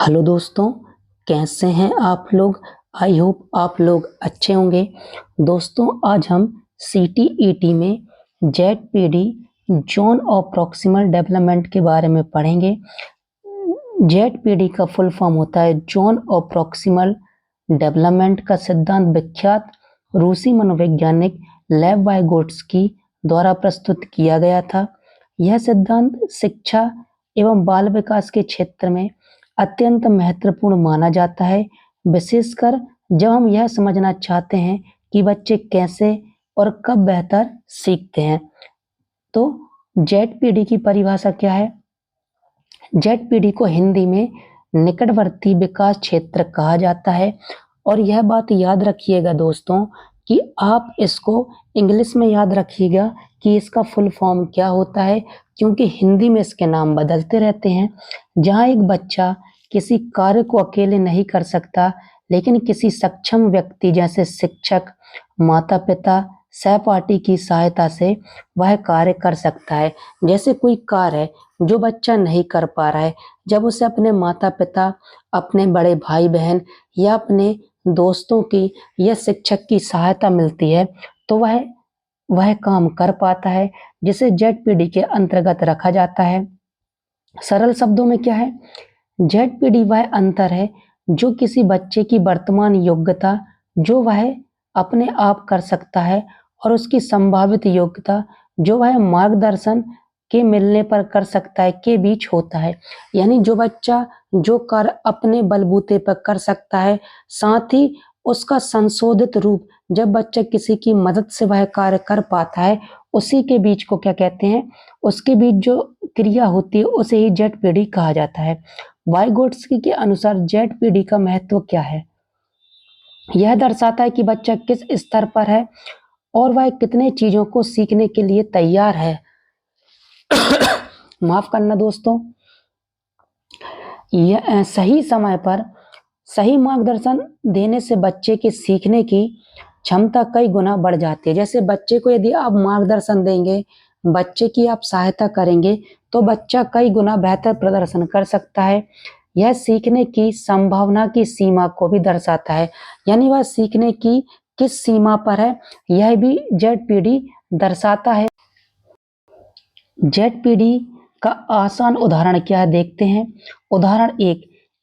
Hello दोस्तों, कैसे हैं आप लोग? आई होप आप लोग अच्छे होंगे। दोस्तों, आज हम सीटीईटी में ZPD zone of proximal development के बारे में पढ़ेंगे। जेडपीडी का फुल फॉर्म होता है जोन ऑफ प्रॉक्सिमल डेवलपमेंट का सिद्धांत विख्यात रूसी मनोवैज्ञानिक लेव वाइगोट्स्की द्वारा प्रस्तुत किया गया था। यह सिद्धांत शिक्षा एवं बाल विकास के क्षेत्र में अत्यंत महत्वपूर्ण माना जाता है, विशेषकर जब हम यह समझना चाहते हैं कि बच्चे कैसे और कब बेहतर सीखते हैं। तो जेडपीडी की परिभाषा क्या है? जेडपीडी को हिंदी में निकटवर्ती विकास क्षेत्र कहा जाता है और यह बात याद रखिएगा दोस्तों कि आप इसको इंग्लिश में याद रखिएगा कि इसका फुल फॉर्म क्या होता है, क्योंकि हिंदी में इसके नाम बदलते रहते हैं। जहाँ एक बच्चा किसी कार्य को अकेले नहीं कर सकता, लेकिन किसी सक्षम व्यक्ति जैसे शिक्षक, माता-पिता, सहपाठी की सहायता से वह कार्य कर सकता है। जैसे कोई कार्य है जो बच्चा नहीं कर पा रहा है, जब उसे अपने माता-पिता, अपने बड़े भाई-बहन या अपने दोस्तों की या शिक्षक की सहायता मिलती है, तो वह काम कर पाता है, जिसे जेडपीडी के अंतर्गत रखा जाता है। सरल शब्दों में क्या है? जेडपीडी वह अंतर है जो किसी बच्चे की वर्तमान योग्यता, जो वह अपने आप कर सकता है, और उसकी संभावित योग्यता, जो वह मार्गदर्शन के मिलने पर कर सकता है, के बीच होता है। यानी जो बच्चा जो कार्य अपने बलबूते पर कर सकता है, साथ ही उसका संशोधित रूप जब बच्चा किसी की मदद से वह कार्य कर पाता है, उसी के बीच को क्या कहते हैं? उसके बीच जो क्रिया होती है उसे ही जेडपीडी कहा जाता है। वाइगोट्स्की के अनुसार जेडपीडी का महत्व क्या है? यह दर्शाता है कि बच्चा किस स्तर पर है और वह कितने चीजों को सीखने के लिए तैयार है। माफ करना दोस्तों। यह सही समय पर सही मार्गदर्शन देने से बच्चे के सीखने की क्षमता कई गुना बढ़ जाती है। जैसे बच्चे को यदि आप मार्गदर्शन देंगे, बच्चे की आप सहायता करेंगे, तो बच्चा कई गुना बेहतर प्रदर्शन कर सकता है। यह सीखने की संभावना की सीमा को भी दर्शाता है, यानी वह सीखने की किस सीमा पर है, यह भी जेडपीडी दर्शाता है। जेडपीडी का आसान उदाहरण क्या है, देखते हैं। उदाहरण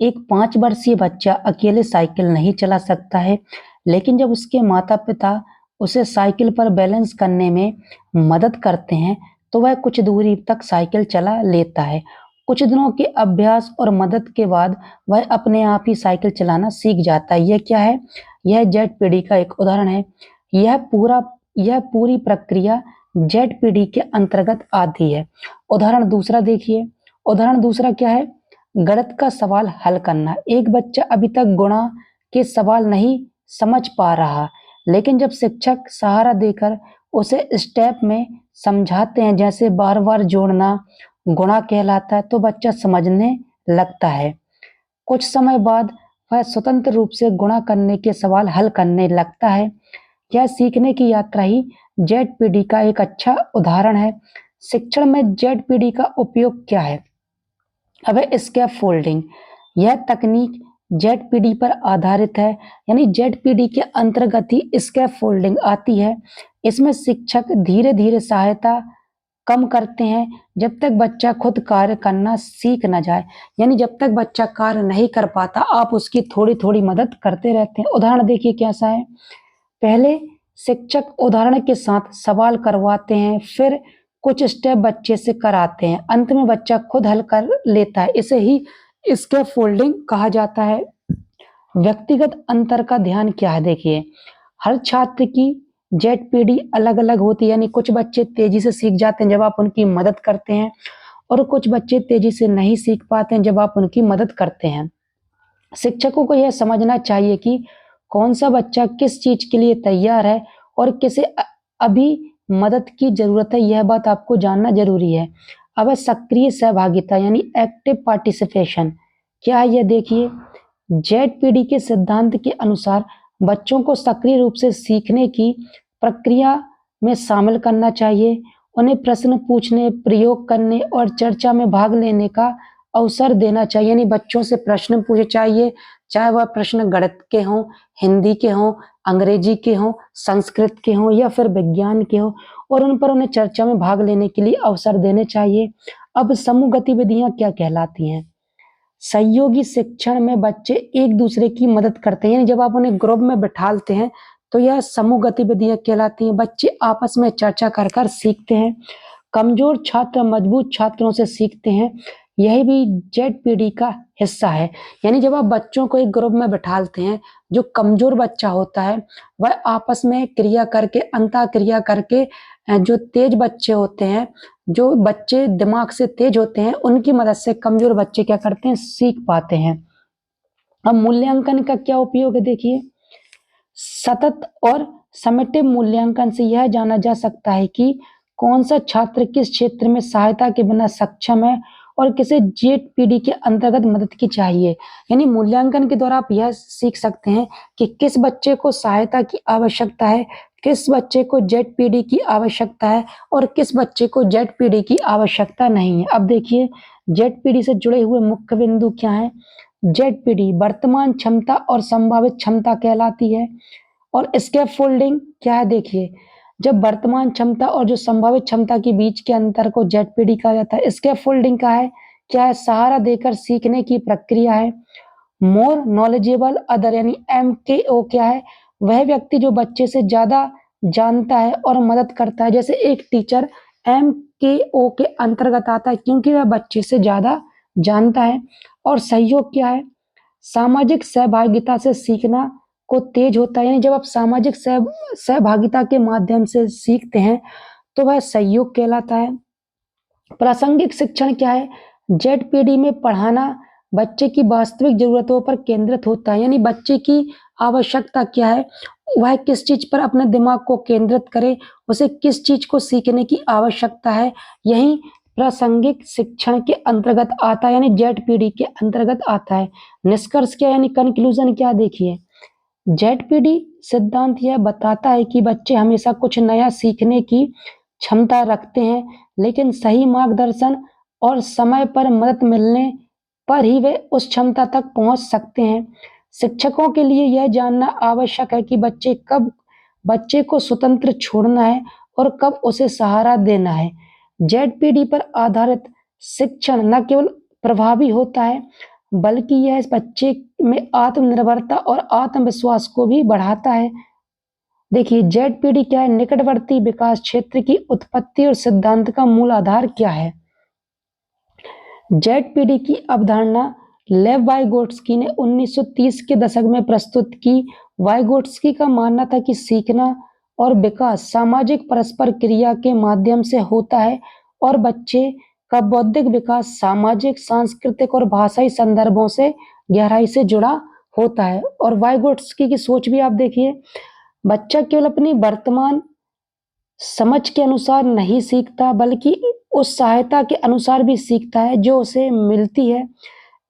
एक 5 वर्षीय बच्चा अकेले साइकिल नहीं चला सकता है, लेकिन जब उसके माता-पिता उसे साइकिल पर बैलेंस करने में मदद करते हैं, तो वह कुछ दूरी तक साइकिल चला लेता है। कुछ दिनों के अभ्यास और मदद के बाद वह अपने आप ही साइकिल चलाना सीख जाता है। यह क्या है? यह जेडपीडी का एक उदाहरण है। यह पूरी प्रक्रिया जेडपीडी के अंतर्गत आती है। उदाहरण दूसरा देखिए। उदाहरण दूसरा क्या है? गणित का सवाल हल करना। एक बच्चा अभी तक गुणा के सवाल नहीं समझ पा रहा, लेकिन जब शिक्षक सहारा देकर उसे स्टेप में समझाते हैं, जैसे बार-बार जोड़ना गुणा कहलाता है, तो बच्चा समझने लगता है। कुछ समय बाद वह स्वतंत्र रूप से गुणा करने के सवाल हल करने लगता है। यह सीखने की यात्रा ही जेडपीडी का एक अच्छा उदाहरण है। शिक्षण में जेडपीडी का उपयोग क्या है? अब है स्कैफोल्डिंग। यह तकनीक जेडपीडी पर आधारित है, यानी जेडपीडी के अंतर्गत ही स्कैफोल्डिंग आती है। इसमें शिक्षक धीरे-धीरे सहायता कम करते हैं, जब तक बच्चा खुद कार्य करना सीख न जाए। यानी जब तक बच्चा कार्य नहीं कर पाता, आप उसकी थोड़ी-थोड़ी मदद करते रहते हैं। उदाहरण देखिए कैसा है। पहले शिक्षक उदाहरण के साथ सवाल करवाते हैं, फिर कुछ स्टेप बच्चे से कराते हैं, अंत में बच्चा खुद हल कर लेता है। इसे ही स्कैफोल्डिंग कहा जाता है। व्यक्तिगत अंतर का ध्यान क्या है, देखिए। हर छात्र की जेडपीडी अलग-अलग होती है, यानी कुछ बच्चे तेजी से सीख जाते हैं जब आप उनकी मदद करते हैं, और कुछ बच्चे तेजी से नहीं सीख पाते हैं जब आप उनकी मदद करते हैं। शिक्षकों को यह समझना चाहिए कि कौन सा बच्चा किस चीज के लिए तैयार है और किसे अभी मदद की जरूरत है, यह बात आपको जानना जरूरी है। अब है सक्रिय सहभागिता, यानी एक्टिव पार्टिसिपेशन। क्या है यह, देखिए। जेडपीडी के सिद्धांत के अनुसार बच्चों को सक्रिय रूप से सीखने की प्रक्रिया में शामिल करना चाहिए। उन्हें प्रश्न पूछने, प्रयोग करने और चर्चा में भाग लेने का अवसर देना चाहिए, यानी बच्चों से प्रश्न पूछे चाहिए, चाहे वह प्रश्न गणित के हों, हिंदी के हों, अंग्रेजी के हों, संस्कृत के हों या फिर विज्ञान के हों, और उन पर उन्हें चर्चा में भाग लेने के लिए अवसर देने चाहिए। अब समूह गतिविधियां क्या कहलाती हैं? सहयोगी शिक्षण में बच्चे एक दूसरे की मदद करते हैं, यानी जब आप उन्हें ग्रुप में बिठालते हैं तो यह समूह गतिविधियां कहलाती हैं। बच्चे आपस में चर्चा कर कर सीखते हैं। कमजोर छात्र मजबूत छात्रों से सीखते हैं, यही भी जेड पीढ़ी का हिस्सा है। यानी जब आप बच्चों को एक ग्रुप में बिठालते हैं, जो कमजोर बच्चा होता है वह आपस में क्रिया करके, अंतः क्रिया करके, जो तेज बच्चे होते हैं, जो बच्चे दिमाग से तेज होते हैं, उनकी मदद से कमजोर बच्चे क्या करते हैं, सीख पाते हैं। अब मूल्यांकन का क्या उपयोग है, देखिए। सतत और समेटिव मूल्यांकन से यह जाना जा सकता है कि कौन सा छात्र किस क्षेत्र में सहायता के बिना सक्षम है और किसे जेड पीढ़ी के अंतर्गत मदद की चाहिए। यानी मूल्यांकन के द्वारा आप यह सीख सकते हैं कि किस बच्चे को सहायता की आवश्यकता है, किस बच्चे को जेड पीढ़ी की आवश्यकता है और किस बच्चे को जेड पीढ़ी की आवश्यकता नहीं है। अब देखिए, जेड पीढ़ी से जुड़े हुए मुख्य बिंदु क्या हैं। जेड पीढ़ी वर्तमान क्षमता और संभावित क्षमता कहलाती है। और स्कैफोल्डिंग क्या है, देखिए। जब वर्तमान क्षमता और जो संभावित क्षमता के बीच के अंतर को जेड पीढ़ी कहा जाता है। स्कैफोल्डिंग का है क्या है, सहारा देकर सीखने की प्रक्रिया है। मोर नॉलेजेबल अदर यानी MKO क्या है, वह व्यक्ति जो बच्चे से ज्यादा जानता है और मदद करता है। जैसे एक टीचर MKO के अंतर्गत आता है क्योंकि वह बच्चे से ज्यादा जानता है। और सहयोग क्या है, सामाजिक सहभागिता से सीखना को तेज होता है। यानी जब आप सामाजिक सहभागिता के माध्यम से सीखते हैं तो वह सहयोग कहलाता है। प्रासंगिक शिक्षण क्या है, जेड पीढ़ी में पढ़ाना बच्चे की वास्तविक जरूरतों पर केंद्रित होता है। यानी बच्चे की आवश्यकता क्या है, वह किस चीज पर अपने दिमाग को केंद्रित करे, उसे किस चीज को सीखने की आवश्यकता है, यही प्रासंगिक शिक्षण के अंतर्गत आता है, यानी जेड पीढ़ी के अंतर्गत आता है। निष्कर्ष क्या यानी कंक्लूजन क्या, देखिए। जेड पीढ़ी सिद्धांत यह बताता है कि बच्चे हमेशा कुछ नया सीखने की क्षमता रखते हैं, लेकिन सही मार्गदर्शन और समय पर मदद मिलने पर ही वे उस क्षमता तक पहुंच सकते हैं। शिक्षकों के लिए यह जानना आवश्यक है कि बच्चे को स्वतंत्र छोड़ना है और कब उसे सहारा देना है। जेड पीढ़ी पर आधारित शिक्षण न केवल प्रभावी होता है, बल्कि यह इस बच्चे में आत्मनिर्भरता और आत्मविश्वास को भी बढ़ाता है। देखिए, जेड पीढ़ी क्या है, निकटवर्ती विकास क्षेत्र की उत्पत्ति और सिद्धांत का मूल आधार क्या है। जेड पीढ़ी की अवधारणा लेव वाइगोट्स्की ने 1930 के दशक में प्रस्तुत की। वाइगोट्स्की का मानना था कि सीखना और विकास सामाजिक परस्पर क्रिया के माध्यम से होता है और बच्चे का बौद्धिक विकास सामाजिक, सांस्कृतिक और भाषाई संदर्भों से गहराई से जुड़ा होता है। और वाइगोट्स्की की सोच भी आप देखिए, बच्चा केवल अपनी वर्तमान समझ के अनुसार नहीं सीखता, बल्कि उस सहायता के अनुसार भी सीखता है जो उसे मिलती है।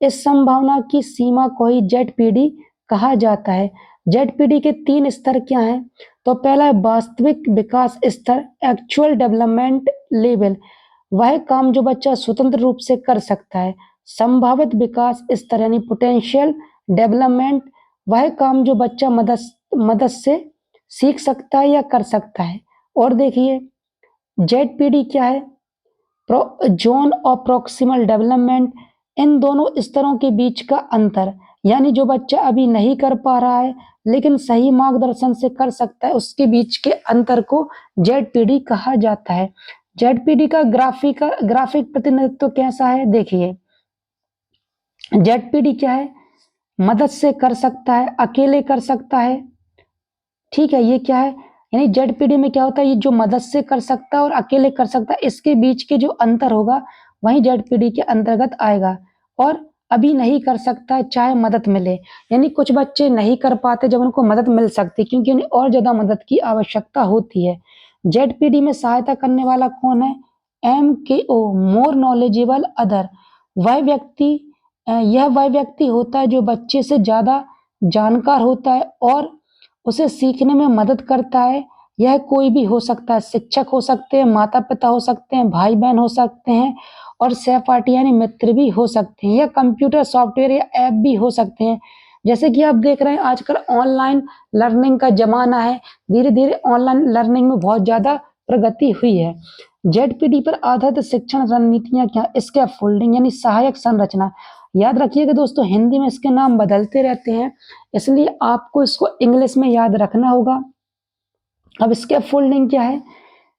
इस संभावना की सीमा को ही जेड पीढ़ी कहा जाता है। जेड पीढ़ी के 3 स्तर क्या हैं, तो पहला है वास्तविक विकास स्तर, एक्चुअल डेवलपमेंट लेवल, वह काम जो बच्चा स्वतंत्र रूप से कर सकता है। संभावित विकास स्तर यानी पोटेंशियल डेवलपमेंट, वह काम जो बच्चा मदद से सीख सकता है या कर सकता है। और देखिए, जेड पीढ़ी क्या है, जोन और प्रॉक्सिमल डेवलपमेंट, इन दोनों स्तरों के बीच का अंतर, यानी जो बच्चा अभी नहीं कर पा रहा है लेकिन सही मार्गदर्शन से कर सकता है, उसके बीच के अंतर को जेड पीढ़ी कहा जाता है। जेड पीढ़ी का ग्राफिक प्रतिनिधित्व कैसा है, देखिए। जेड पीढ़ी क्या है, मदद से कर सकता है, अकेले कर सकता है, ठीक है। ये क्या है, यानी जेड पीढ़ी में क्या होता है, ये जो मदद से कर सकता है और अकेले कर सकता है, इसके बीच के जो अंतर होगा वही जेड पीढ़ी के अंतर्गत आएगा। और अभी नहीं कर सकता है चाहे मदद मिले, यानी कुछ बच्चे नहीं कर पाते जब उनको मदद मिल सकती, क्योंकि उन्हें और ज्यादा मदद की आवश्यकता होती है। जेड पीढ़ी में सहायता करने वाला कौन है, MKO, मोर नॉलेजेबल अदर, यह वह व्यक्ति होता है जो बच्चे से ज्यादा जानकार होता है और उसे सीखने में मदद करता है। यह कोई भी हो सकता है, शिक्षक हो सकते हैं, माता पिता हो सकते हैं, भाई बहन हो सकते हैं, और सहपाठी यानी मित्र भी हो सकते हैं, या कंप्यूटर सॉफ्टवेयर या ऐप भी हो सकते हैं। जैसे कि आप देख रहे हैं आजकल ऑनलाइन लर्निंग का ज़माना है, धीरे-धीरे ऑनलाइन लर्निंग में बहुत ज़्यादा प्रगति हुई है। जेडपीडी पर आधारित शिक्षण रणनीतियाँ क्या? स्कैफोल्डिंग यानी सहायक संरचना। याद रखिएगा दोस्तों, हिंदी में इसके नाम बदलते रहते हैं, इसलिए आपको इसको इंग्लिश में याद रखना होगा। अब स्कैफोल्डिंग क्या है?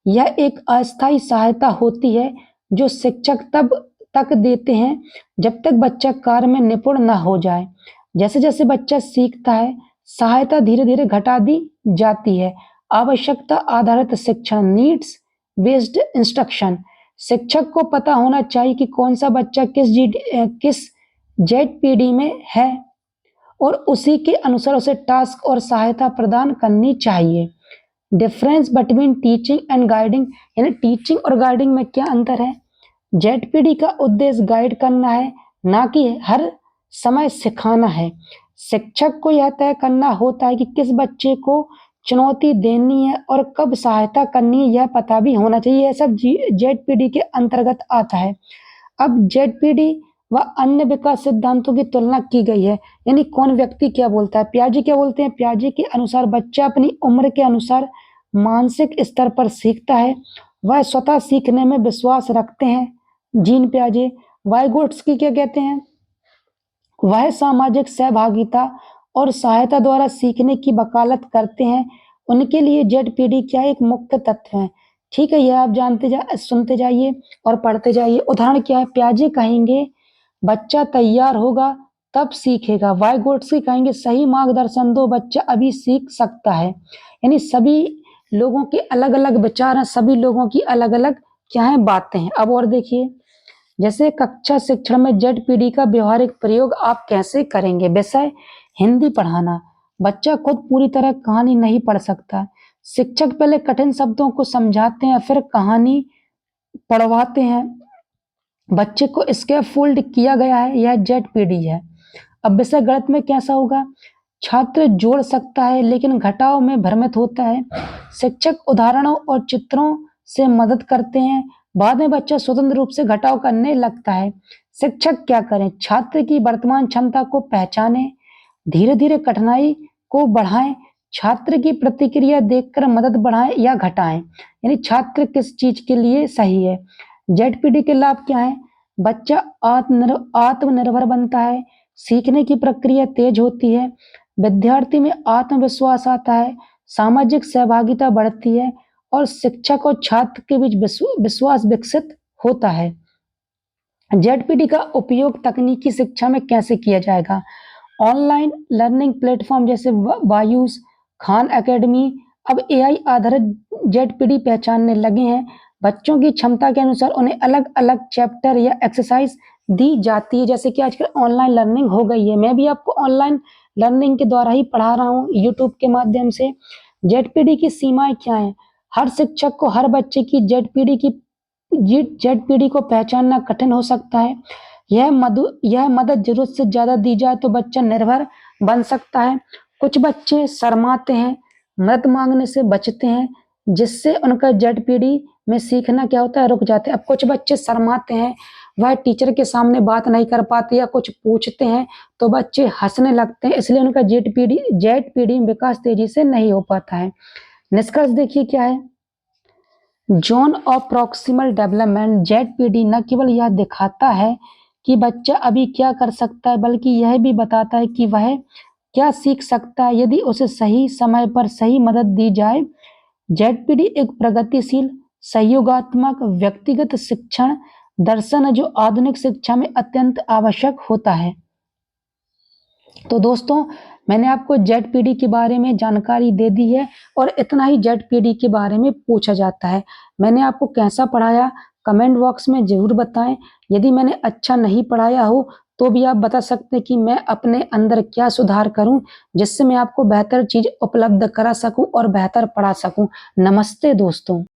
यह एक अस्थायी सहायता होती है जो शिक्षक तब तक देते हैं जब तक बच्चा कार्य में निपुण न हो जाए। जैसे जैसे बच्चा सीखता है, सहायता धीरे धीरे घटा दी जाती है। आवश्यकता आधारित शिक्षण, नीड्स बेस्ड इंस्ट्रक्शन। शिक्षक को पता होना चाहिए कि कौन सा बच्चा किस जेडपीडी में है और उसी के अनुसार उसे टास्क और सहायता प्रदान करनी चाहिए। Difference between teaching and guiding, यानी टीचिंग और गाइडिंग में क्या अंतर है? जेडपीडी का उद्देश्य गाइड करना है, ना कि हर समय सिखाना है। शिक्षक को यह तय करना होता है कि किस बच्चे को चुनौती देनी है और कब सहायता करनी है, यह पता भी होना चाहिए। यह सब जेडपीडी के अंतर्गत आता है। अब जेडपीडी व अन्य विकास सिद्धांतों की तुलना की गई है, यानी कौन व्यक्ति क्या बोलता है। पियाजे क्या बोलते हैं? पियाजे के अनुसार बच्चा अपनी उम्र के अनुसार मानसिक स्तर पर सीखता है, वह स्वतः सीखने में विश्वास रखते हैं। जीन पियाजे। वाइगोट्स्की क्या कहते हैं? वह सामाजिक सहभागिता और सहायता द्वारा सीखने की वकालत करते हैं। उनके लिए जेडपीडी क्या एक मुख्य तत्व है। ठीक है, यह आप सुनते जाइए और पढ़ते जाइए। उदाहरण क्या है? पियाजे कहेंगे बच्चा तैयार होगा तब सीखेगा। वाइगोट्स्की कहेंगे सही मार्गदर्शन दो, बच्चा अभी सीख सकता है। यानी सभी लोगों के अलग अलग विचार हैं, सभी लोगों की अलग अलग क्या है बातें हैं। अब और देखिए, जैसे कक्षा शिक्षण में जेडपीडी का व्यवहारिक प्रयोग आप कैसे करेंगे? विषय हिंदी पढ़ाना। बच्चा खुद पूरी तरह कहानी नहीं पढ़ सकता, शिक्षक पहले कठिन शब्दों को समझाते हैं फिर कहानी पढ़वाते हैं। बच्चे को स्कैफोल्ड किया गया है, यह जेडपीडी है। अब विषय गणित में कैसा होगा? छात्र जोड़ सकता है लेकिन घटाव में भ्रमित होता है। शिक्षक उदाहरणों और चित्रों से मदद करते हैं, बाद में बच्चा स्वतंत्र रूप से घटाव करने लगता है। शिक्षक क्या करें? छात्र की वर्तमान क्षमता को पहचानें, धीरे धीरे कठिनाई को बढ़ाएं, छात्र की प्रतिक्रिया देखकर मदद बढ़ाएं या घटाएं, यानी छात्र किस चीज के लिए सही है। जेडपीडी के लाभ क्या है? बच्चा आत्मनिर्भर बनता है, सीखने की प्रक्रिया तेज होती है, विद्यार्थी में आत्मविश्वास आता है, सामाजिक सहभागिता बढ़ती है और शिक्षक और छात्र के बीच विश्वास विकसित होता है। जेडपीडी का उपयोग तकनीकी शिक्षा में कैसे किया जाएगा? ऑनलाइन लर्निंग प्लेटफॉर्म जैसे बायूस, खान एकेडमी अब एआई आधारित जेडपीडी पहचानने लगे हैं। बच्चों की क्षमता के अनुसार उन्हें अलग अलग चैप्टर या एक्सरसाइज दी जाती है। जैसे कि आजकल ऑनलाइन लर्निंग हो गई है, मैं भी आपको ऑनलाइन लर्निंग के द्वारा ही पढ़ा रहा हूँ यूट्यूब के माध्यम से। जेडपीडी की सीमाएं क्या हैं? हर शिक्षक को हर बच्चे की जेडपीडी को पहचानना कठिन हो सकता है। यह मदद जरूरत से ज्यादा दी जाए तो बच्चा निर्भर बन सकता है। कुछ बच्चे शर्माते हैं, मदद मांगने से बचते हैं, जिससे उनका जेडपीडी में सीखना क्या होता है, रुक जाते हैं। अब कुछ बच्चे शर्माते हैं, वह टीचर के सामने बात नहीं कर पाते या कुछ पूछते हैं तो बच्चे हंसने लगते हैं, इसलिए उनका जेडपीडी विकास तेजी से नहीं हो पाता है। निष्कर्ष देखिए क्या है? Zone of proximal development, ZPD न केवल यह दिखाता है कि बच्चा अभी क्या कर सकता है, बल्कि यह भी बताता है कि वह क्या सीख सकता है यदि उसे सही समय पर सही मदद दी जाए। जेडपीडी एक प्रगतिशील, सहयोगात्मक, व्यक्तिगत शिक्षण दर्शन है जो आधुनिक शिक्षा में अत्यंत आवश्यक होता है। तो दोस्तों, मैंने आपको जेडपीडी के बारे में जानकारी दे दी है और इतना ही जेडपीडी के बारे में पूछा जाता है। मैंने आपको कैसा पढ़ाया कमेंट बॉक्स में जरूर बताएं। यदि मैंने अच्छा नहीं पढ़ाया हो तो भी आप बता सकते हैं कि मैं अपने अंदर क्या सुधार करूं, जिससे मैं आपको बेहतर चीज उपलब्ध करा सकूं और बेहतर पढ़ा सकूं। नमस्ते दोस्तों।